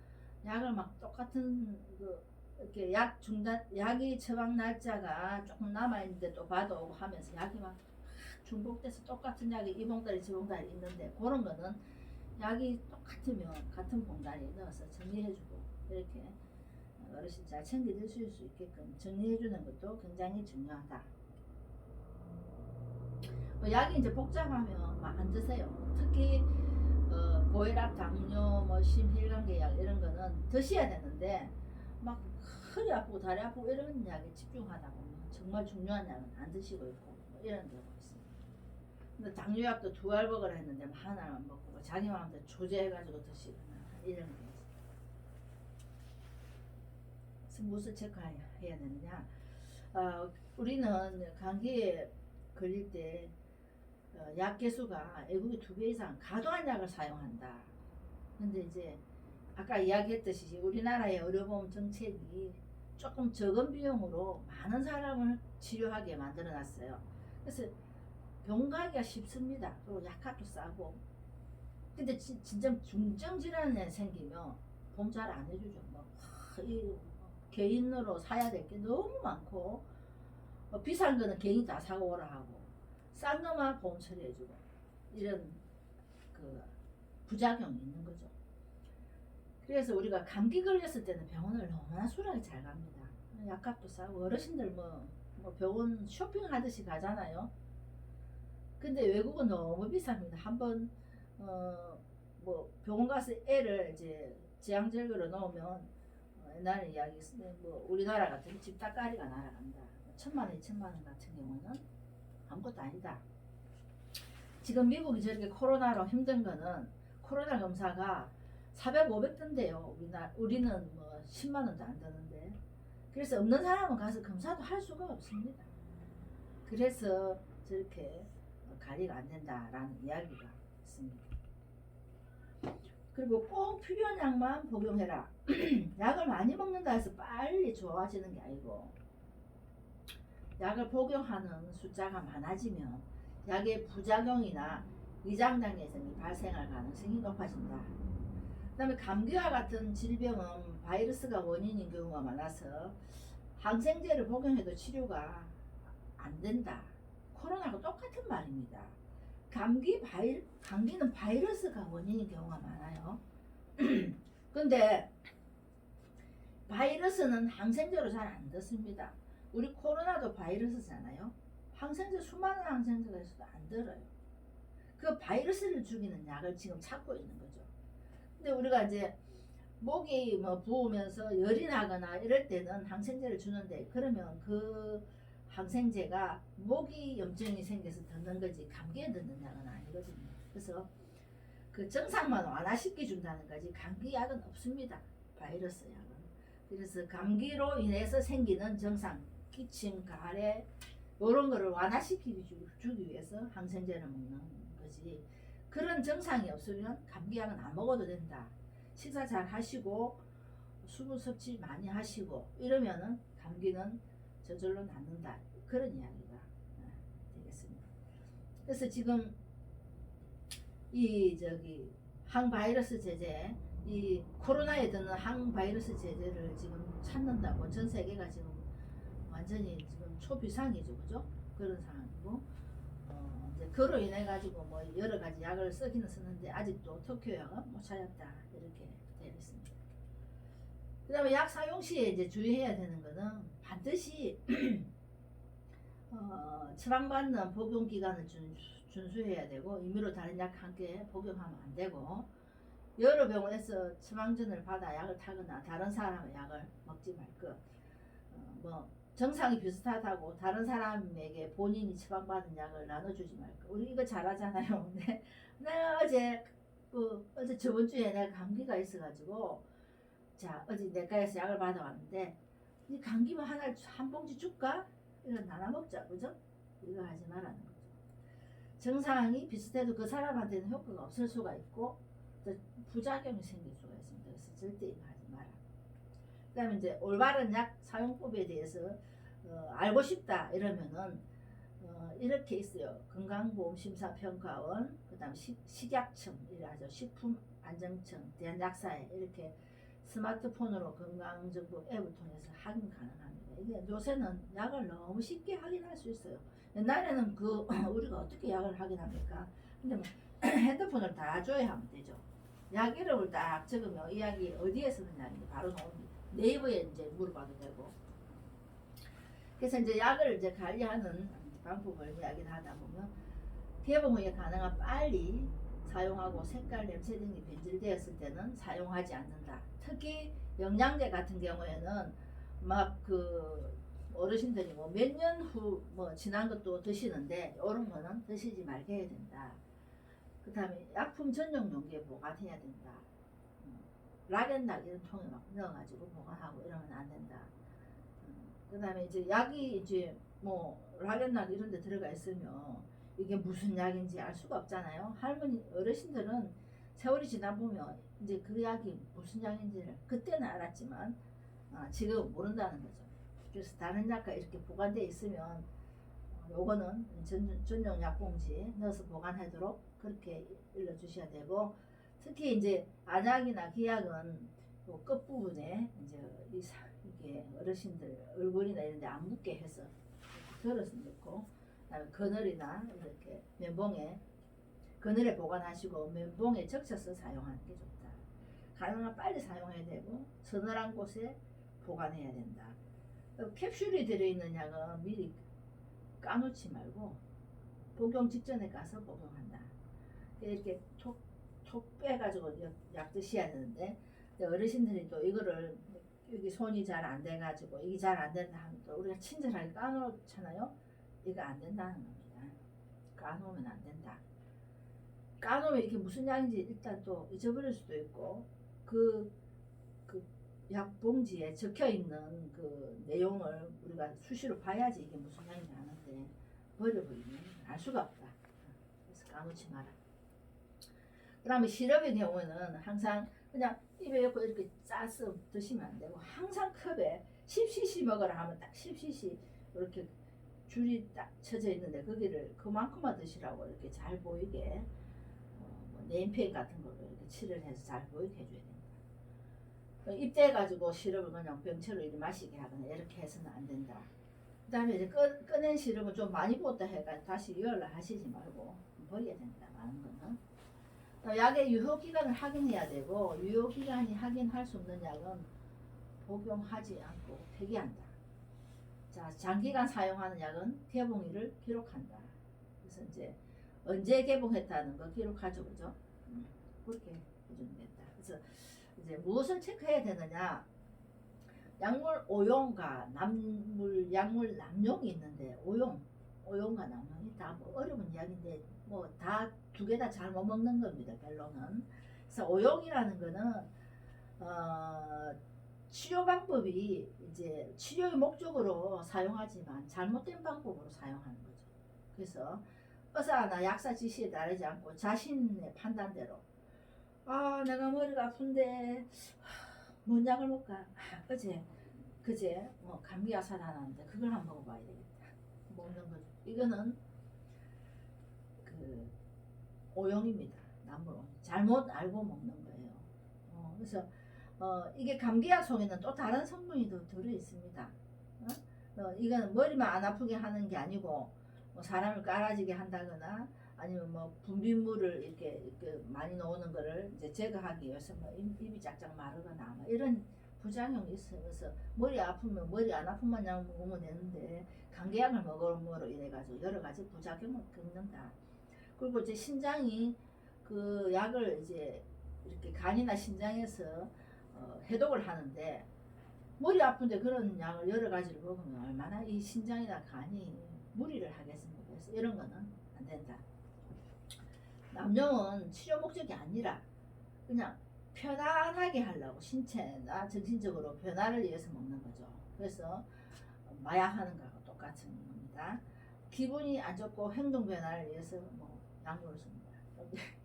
약을 막 똑같은 그 이렇게 약 중단, 약이 처방 날짜가 조금 남아 있는데 또 받아오고 하면서 약이 막 중복돼서 똑같은 약이 이 봉다리 저 봉다리 있는데 그런 거는 약이 똑같으면 같은 봉다리에 넣어서 정리해주고 이렇게 어르신 잘 챙겨 드실 수 있게끔 정리해주는 것도 굉장히 중요하다. 뭐 약이 이제 복잡하면 막 안 드세요. 특히 고혈압, 당뇨, 뭐 심혈관계약 이런 거는 드셔야 되는데 막 허리 아프고 다리 아프고 이런 약에 집중하다 보면 정말 중요한 약은 안 드시고 있고 뭐 이런 경우가 있습니다. 근데 당뇨약도 두 알 먹으라 했는데 뭐 하나만 먹고 뭐 자기 마음대로 조제해가지고 드시거나 이런 게 있어요. 그래서 무엇을 체크해야 되느냐? 우리는 감기에 걸릴 때 약 개수가 애국의 2배 이상 과도한 약을 사용한다. 근데 이제 아까 이야기했듯이 우리나라의 의료보험 정책이 조금 적은 비용으로 많은 사람을 치료하게 만들어 놨어요. 그래서 병 가기가 쉽습니다. 그리고 약값도 싸고. 근데 진짜 중증 질환이 생기면 보험 잘 안 해주죠. 뭐, 이 개인으로 사야 될 게 너무 많고 비싼 거는 개인이 다 사고 오라 하고 싼 것만 보험 처리해주고 이런 그 부작용이 있는 거죠. 그래서 우리가 감기 걸렸을 때는 병원을 너무나 수월하게 잘 갑니다. 약값도 싸고 어르신들 뭐 병원 쇼핑하듯이 가잖아요. 근데 외국은 너무 비쌉니다. 한번 뭐 병원 가서 애를 이제 제왕절개로 넣으면 옛날에 이야기 뭐 우리나라 같은 집닭가리가 날아간다. 1,000만 원, 2,000만 원 같은 경우는 아무것도 아니다. 지금 미국이 저렇게 코로나로 힘든 거는 코로나 검사가 400, 500던데요. 우리는 뭐 10만 원도 안 드는데. 그래서 없는 사람은 가서 검사도 할 수가 없습니다. 그래서 저렇게 관리가 안 된다라는 이야기가 있습니다. 그리고 꼭 필요한 약만 복용해라. 약을 많이 먹는다 해서 빨리 좋아지는 게 아니고 약을 복용하는 숫자가 많아지면 약의 부작용이나 위장 장애성이 발생할 가능성이 높아진다. 그 다음에 감기와 같은 질병은 바이러스가 원인인 경우가 많아서 항생제를 복용해도 치료가 안 된다. 코로나하고 똑같은 말입니다. 감기는 바이러스가 원인인 경우가 많아요. 근데 바이러스는 항생제로 잘 안 듣습니다. 우리 코로나도 바이러스잖아요. 항생제 수많은 항생제가 있어도 안 들어요. 그 바이러스를 죽이는 약을 지금 찾고 있는 거죠. 근데 우리가 이제 목이 뭐 부으면서 열이 나거나 이럴 때는 항생제를 주는데 그러면 그 항생제가 목이 염증이 생겨서 듣는 거지 감기에 듣는 약은 아니거든요. 그래서 그 증상만 완화시켜 준다는 거지 감기 약은 없습니다. 바이러스 약은. 그래서 감기로 인해서 생기는 증상, 기침, 가래 이런 거를 완화시키기 위해서 항생제를 먹는 거지. 그런 증상이 없으면 감기약은 안 먹어도 된다. 식사 잘 하시고 수분 섭취 많이 하시고 이러면은 감기는 저절로 낫는다. 그런 이야기가 되겠습니다. 그래서 지금 이 항바이러스 제제, 이 코로나에 드는 항바이러스 제제를 지금 찾는다고 전 세계가 지금 완전히 지금 초비상이죠, 그죠? 그런 상황이고, 이제 그로 인해 가지고 뭐 여러 가지 약을 쓰기는 쓰는데 아직도 특효 약은 못 찾았다 이렇게 되어 있습니다. 그다음에 약 사용 시에 이제 주의해야 되는 거는 반드시 처방받는 복용 기간을 준수해야 되고 임의로 다른 약 함께 복용하면 안 되고 여러 병원에서 처방전을 받아 약을 타거나 다른 사람의 약을 먹지 말 것. 뭐 증상이 비슷하다고 다른 사람에게 본인이 처방받은 약을 나눠주지 말까. 우리 이거 잘하잖아요. 근데 내가 어제 저번 주에 내가 감기가 있어가지고 자 어제 내과에서 약을 받아왔는데 이 감기만 하나 한 봉지 줄까? 이거 나눠 먹자, 그죠? 이거 하지 말라는 거죠. 증상이 비슷해도 그 사람한테는 효과가 없을 수가 있고 또 부작용이 생길 수가 있습니다. 그래서 절대 이거 하지 마라. 그다음에 이제 올바른 약 사용법에 대해서 알고 싶다 이러면은 이렇게 있어요. 건강보험심사평가원, 그다음 식약청, 이라죠. 식품안정청, 대한약사회 이렇게 스마트폰으로 건강정보 앱을 통해서 확인 가능합니다. 이게 요새는 약을 너무 쉽게 확인할 수 있어요. 옛날에는 우리가 어떻게 약을 확인합니까? 근데 뭐 핸드폰을 다 줘야 하면 되죠. 약 이름을 딱 적으면 이 약이 어디에 쓰는 약인지 바로 나옵니다. 네이버에 이제 물어봐도 되고. 그래서 이제 약을 이제 관리하는 방법을 이야기를 하다 보면 개봉 후에 가능한 빨리 사용하고 색깔, 냄새 등이 변질되었을 때는 사용하지 않는다. 특히 영양제 같은 경우에는 막 어르신들이 뭐 몇 년 후 뭐 지난 것도 드시는데 이런 거는 드시지 말게 해야 된다. 그 다음에 약품 전용 용기에 보관해야 된다. 락앤락 이런 통에 막 넣어가지고 보관하고 이러면 안 된다. 그 다음에 이제 약이 이제 뭐 락앤락 이런 데 들어가 있으면 이게 무슨 약인지 알 수가 없잖아요. 할머니 어르신들은 세월이 지나 보면 이제 그 약이 무슨 약인지를 그때는 알았지만 지금 모른다는 거죠. 그래서 다른 약과 이렇게 보관되어 있으면 요거는 전용 약봉지에 넣어서 보관하도록 그렇게 일러주셔야 되고, 특히 이제 안약이나 기약은 요 끝부분에 이제 이게 어르신들 얼굴이나 이런 데 안 묻게 해서 덜었으면 좋고, 그다음에 그늘이나 이렇게 면봉에 그늘에 보관하시고 면봉에 적셔서 사용하는 게 좋다. 가능한 빨리 사용해야 되고 서늘한 곳에 보관해야 된다. 캡슐이 들어있는 약은 미리 까놓지 말고 복용 직전에 가서 복용한다. 이렇게 톡 빼가지고 약 드셔야 되는데 어르신들이 또 이거를 여기 손이 잘 안 돼가지고 이게 잘 안 된다 하면 또 우리가 친절하게 까놓잖아요. 이거 안 된다는 겁니다. 까놓으면 안 된다. 까놓으면 이게 무슨 약인지 일단 또 잊어버릴 수도 있고 그 약봉지에 적혀있는 그 내용을 우리가 수시로 봐야지 이게 무슨 약인지 아는데 버려버리면 알 수가 없다. 그래서 까놓지 마라. 그 다음에 시럽의 경우는 항상 그냥 입에 넣고 이렇게 짜서 드시면 안 되고 항상 컵에 10cc 먹으라 하면 딱 10cc 이렇게 줄이 딱 쳐져 있는데 거기를 그만큼만 드시라고 이렇게 잘 보이게 뭐 네임펜 같은 걸로 이렇게 칠을 해서 잘 보이게 해줘야 됩니다. 입대해가지고 시럽을 그냥 병처럼 이렇게 마시게 하거나 이렇게 해서는 안 된다. 그 다음에 이제 꺼낸 시럽은 좀 많이 부었다 해가 다시 열을 하시지 말고 버려야 된다. 많은 거는. 약의 유효기간을 확인해야 되고 유효기간이 확인할 수 없는 약은 복용하지 않고 폐기한다. 자, 장기간 사용하는 약은 개봉일을 기록한다. 그래서 이제 언제 개봉했다는 거 기록하죠, 그죠? 그렇게 해주면 된다. 그래서 이제 무엇을 체크해야 되느냐? 약물 오용과 약물 남용이 있는데 오용과 남용이 다 뭐 어려운 이야기인데 뭐 다 두 개 다 잘 못 먹는 겁니다. 결론은. 그래서 오용이라는 거는 치료 방법이 이제 치료의 목적으로 사용하지만 잘못된 방법으로 사용하는 거죠. 그래서 의사나 약사 지시에 따르지 않고 자신의 판단대로 내가 머리가 아픈데 뭔 약을 먹을까? 그제 감기약 살아나는데 그걸 한번 먹어봐야 되겠다. 먹는 거죠. 이거는 오용입니다. 남으로 잘못 알고 먹는 거예요. 그래서 이게 감기약 속에는 또 다른 성분이 더 들어 있습니다. 이거는 머리만 안 아프게 하는 게 아니고 뭐 사람을 깔아지게 한다거나 아니면 뭐 분비물을 이렇게 많이 나오는 거를 이제 제거하기 위해서 뭐 입이 짝짝 마르거나 뭐 이런 부작용이 있어요. 그래서 머리 아프면 머리 안 아픈만 약 먹으면 되는데 감기약을 먹음으로 인해 가지고 여러 가지 부작용을 겪는다. 그리고 이제 신장이 그 약을 이제 이렇게 간이나 신장에서 해독을 하는데 머리 아픈데 그런 약을 여러 가지를 먹으면 얼마나 이 신장이나 간이 무리를 하겠습니까? 그래서 이런 거는 안 된다. 남용은 치료 목적이 아니라 그냥 편안하게 하려고 신체나 정신적으로 변화를 위해서 먹는 거죠. 그래서 마약하는 거하고 똑같은 겁니다. 기분이 안 좋고 행동 변화를 위해서 뭐 약물을 씁니다.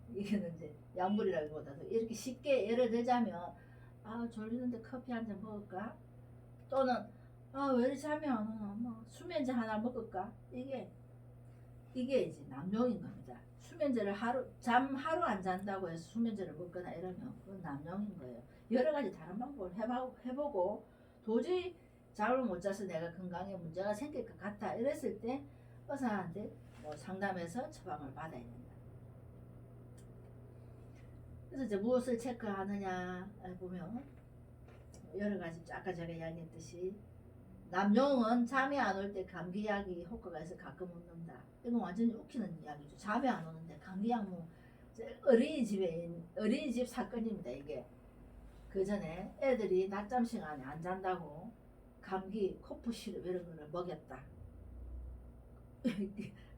이게는 이제 약물이라기보다도 이렇게 쉽게 예를 들자면 아 졸리는데 커피 한 잔 먹을까? 또는 아 왜 이렇게 잠이 안 오나? 뭐 수면제 하나 먹을까? 이게 이제 남용인 겁니다. 수면제를 하루 안 잔다고 해서 수면제를 먹거나 이러면 그건 남용인 거예요. 여러 가지 다른 방법을 해보고 도저히 잠을 못 자서 내가 건강에 문제가 생길 것 같다 이랬을 때 의사한테 뭐 상담해서 처방을 받아야 된다. 그래서 이제 무엇을 체크하느냐 보면 여러 가지 아까 제가 이야기했듯이 남용은 잠이 안 올 때 감기약이 효과가 있어 가끔 먹는다. 이건 완전히 웃기는 이야기죠. 잠이 안 오는데 감기약 뭐 어린이집 사건입니다. 이게 그 전에 애들이 낮잠 시간에 안 잔다고 감기 코프 시럽 이런 거를 먹였다.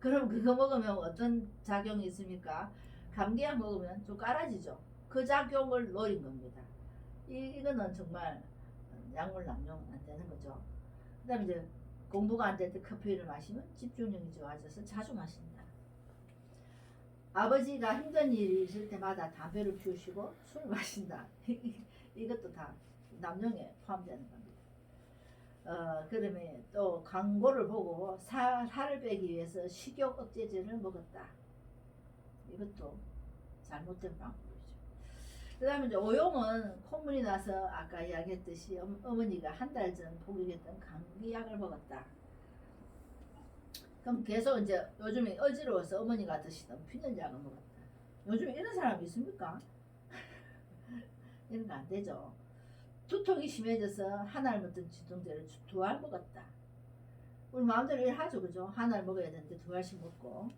그럼 그거 먹으면 어떤 작용이 있습니까? 감기약 먹으면 좀 깔아지죠. 그 작용을 노린 겁니다. 이거는 정말 약물 남용은 안 되는 거죠. 그 다음에 이제 공부가 안 될 때 커피를 마시면 집중력이 좋아져서 자주 마신다. 아버지가 힘든 일이 있을 때마다 담배를 피우시고 술을 마신다. 이것도 다 남용에 포함되는 겁니다. 그러면 또 광고를 보고 살을 빼기 위해서 식욕 억제제를 먹었다. 이것도 잘못된 방법이죠. 그 다음에 이제 오용은 콧물이 나서 아까 이야기했듯이 어머니가 한 달 전 복용했던 감기약을 먹었다. 그럼 계속 이제 요즘에 어지러워서 어머니가 드시던 피는 약을 먹었다. 요즘에 이런 사람이 있습니까? 이런 거 안 되죠. 두통이 심해져서 한 알 먹던 진통제를 두 알 먹었다. 우리 마음대로 일하죠, 그죠? 한 알 먹어야 되는데 두 알씩 먹고.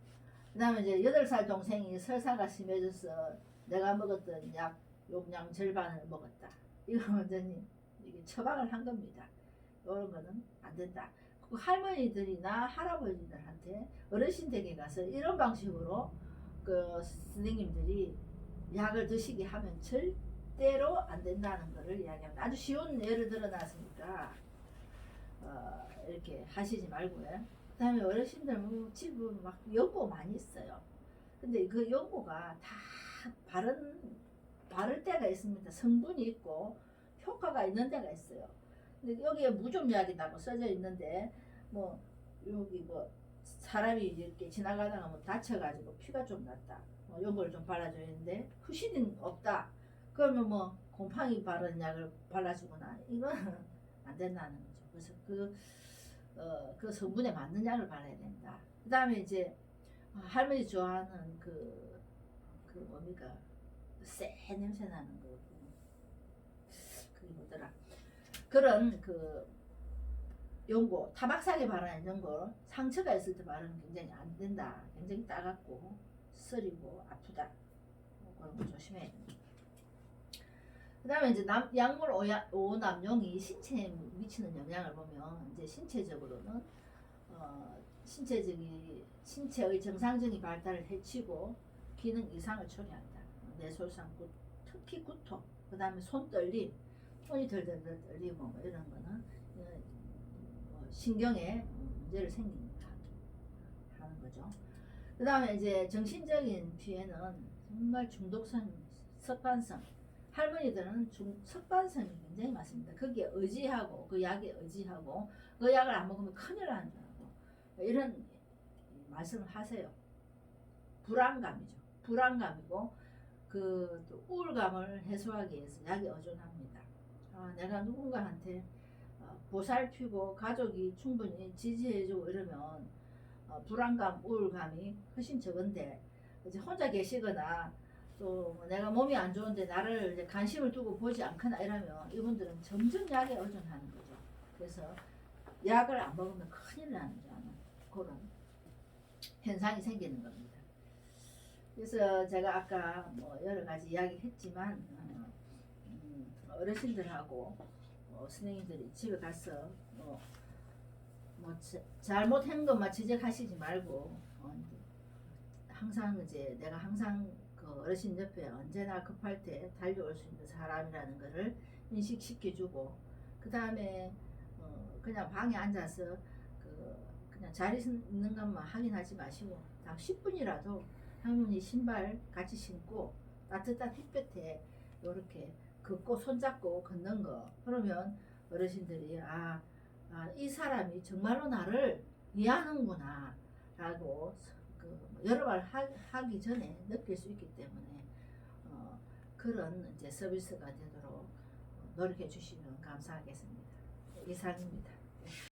그 다음에 이제 8살 동생이 설사가 심해져서 내가 먹었던 약 용량 절반을 먹었다. 이거 완전히 이게 처방을 한 겁니다. 이런 거는 안 된다. 그 할머니들이나 할아버지들한테 어르신 댁에 가서 이런 방식으로 그 선생님들이 약을 드시게 하면 절대로 안 된다는 것을 이야기합니다. 아주 쉬운 예를 들어놨으니까 이렇게 하시지 말고요. 그 다음에 어르신들 뭐 집은 막 연고 많이 있어요. 근데 그 연고가 다 바를 때가 있습니다. 성분이 있고 효과가 있는 데가 있어요. 근데 여기에 무좀약이라고 써져 있는데 뭐 여기 뭐 사람이 이렇게 지나가다가 뭐 다쳐가지고 피가 좀 났다. 뭐 연고를 좀 발라줘야 되는데 후신은 없다. 그러면 뭐 곰팡이 바른 약을 발라주거나 이건 안 된다는 거죠. 그래서 그 성분에 맞는 약을 발라야 된다. 그 다음에 이제 할머니 좋아하는 그 뭡니까 쎄 냄새 나는 거 그게 뭐더라 그런 그 연고 타박상에 바르는 연고 상처가 있을 때 바르면 굉장히 안 된다. 굉장히 따갑고 쓰리고 아프다. 그런 거 조심해야 됩니다. 그 다음에 이제 약물 오남용이 신체에 미치는 영향을 보면 이제 신체적으로는 신체의 정상적인 발달을 해치고 기능 이상을 초래한다. 뇌손상, 특히 구토, 그 다음에 손 떨림, 손이 덜덜 떨리고 뭐 이런 거는 신경에 문제를 생긴다 하는 거죠. 그 다음에 이제 정신적인 피해는 정말 중독성, 습관성. 할머니들은 습관성이 굉장히 많습니다. 거기에 의지하고 그 약에 의지하고 그 약을 안 먹으면 큰일 나는 줄 알고 이런 말씀을 하세요. 불안감이죠. 불안감이고 그 또 우울감을 해소하기 위해서 약에 의존합니다. 내가 누군가한테 보살피고 가족이 충분히 지지해주고 이러면 불안감, 우울감이 훨씬 적은데 이제 혼자 계시거나 또 내가 몸이 안 좋은데 나를 이제 관심을 두고 보지 않거나 이러면 이분들은 점점 약에 의존하는 거죠. 그래서 약을 안 먹으면 큰일 나는 그런 현상이 생기는 겁니다. 그래서 제가 아까 뭐 여러 가지 이야기 했지만 어르신들하고 선생님들이 집에 가서 잘못한 것만 지적하시지 말고 항상 이제 내가 항상 그 어르신 옆에 언제나 급할 때 달려올 수 있는 사람이라는 것을 인식시켜주고 그 다음에 그냥 방에 앉아서 그냥 잘 있는 것만 확인하지 마시고 딱 10분이라도 할머니 신발 같이 신고 따뜻한 햇볕에 이렇게 걷고 손잡고 걷는 거 그러면 어르신들이 이 사람이 정말로 나를 이해하는구나 라고 여러 말 하기 전에 느낄 수 있기 때문에 그런 이제 서비스가 되도록 노력해 주시면 감사하겠습니다. 이상입니다.